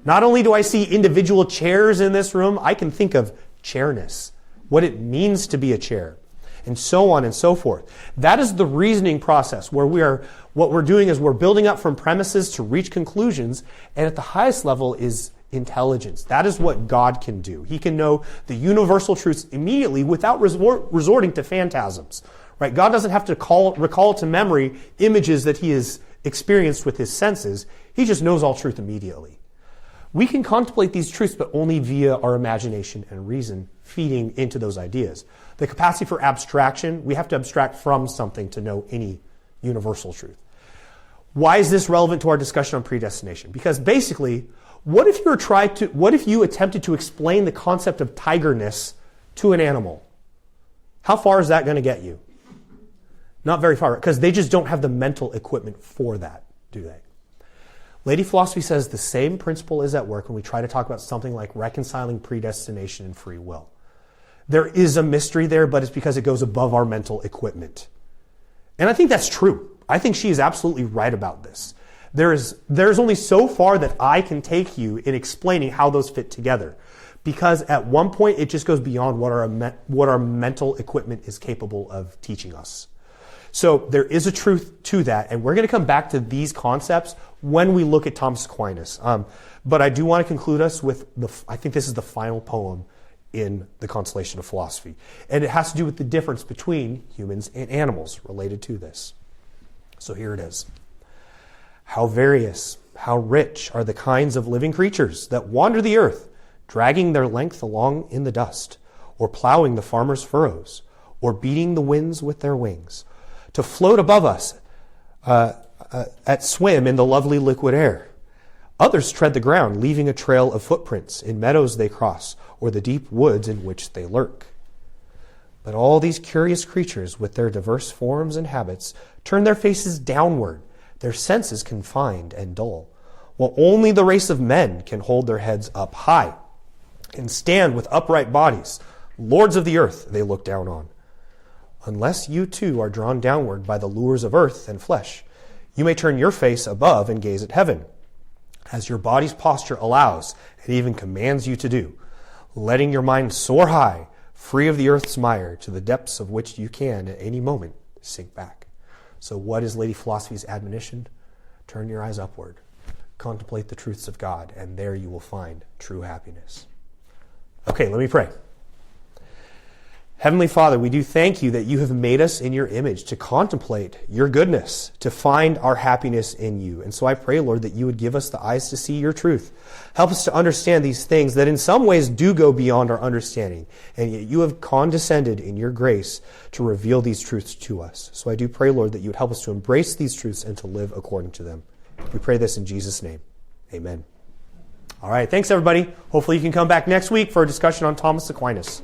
Not only do I see individual chairs in this room, I can think of chairness, what it means to be a chair, and so on and so forth. That is the reasoning process where what we're doing is we're building up from premises to reach conclusions, and at the highest level is intelligence. That is what God can do. He can know the universal truths immediately without resorting to phantasms. Right? God doesn't have to recall to memory images that he has experienced with his senses. He just knows all truth immediately. We can contemplate these truths, but only via our imagination and reason feeding into those ideas. The capacity for abstraction, we have to abstract from something to know any universal truth. Why is this relevant to our discussion on predestination? Because basically, what if you attempted to explain the concept of tigerness to an animal? How far is that going to get you? Not very far, because they just don't have the mental equipment for that, do they? Lady Philosophy says the same principle is at work when we try to talk about something like reconciling predestination and free will. There is a mystery there, but it's because it goes above our mental equipment. And I think that's true. I think she is absolutely right about this. There's only so far that I can take you in explaining how those fit together. Because at one point, it just goes beyond what our mental equipment is capable of teaching us. So there is a truth to that, and we're going to come back to these concepts when we look at Thomas Aquinas. But I do want to conclude us with, I think this is the final poem in the Consolation of Philosophy. And it has to do with the difference between humans and animals related to this. So here it is. How various, how rich are the kinds of living creatures that wander the earth, dragging their length along in the dust, or plowing the farmer's furrows, or beating the winds with their wings, to float above us at swim in the lovely liquid air. Others tread the ground, leaving a trail of footprints. In meadows they cross, or the deep woods in which they lurk. But all these curious creatures, with their diverse forms and habits, turn their faces downward, their senses confined and dull, while only the race of men can hold their heads up high and stand with upright bodies. Lords of the earth they look down on. Unless you too are drawn downward by the lures of earth and flesh, you may turn your face above and gaze at heaven, as your body's posture allows and even commands you to do, letting your mind soar high, free of the earth's mire, to the depths of which you can at any moment sink back. So what is Lady Philosophy's admonition? Turn your eyes upward, contemplate the truths of God, and there you will find true happiness. Okay, let me pray. Heavenly Father, we do thank you that you have made us in your image to contemplate your goodness, to find our happiness in you. And so I pray, Lord, that you would give us the eyes to see your truth. Help us to understand these things that in some ways do go beyond our understanding. And yet you have condescended in your grace to reveal these truths to us. So I do pray, Lord, that you would help us to embrace these truths and to live according to them. We pray this in Jesus' name. Amen. All right, thanks everybody. Hopefully you can come back next week for a discussion on Thomas Aquinas.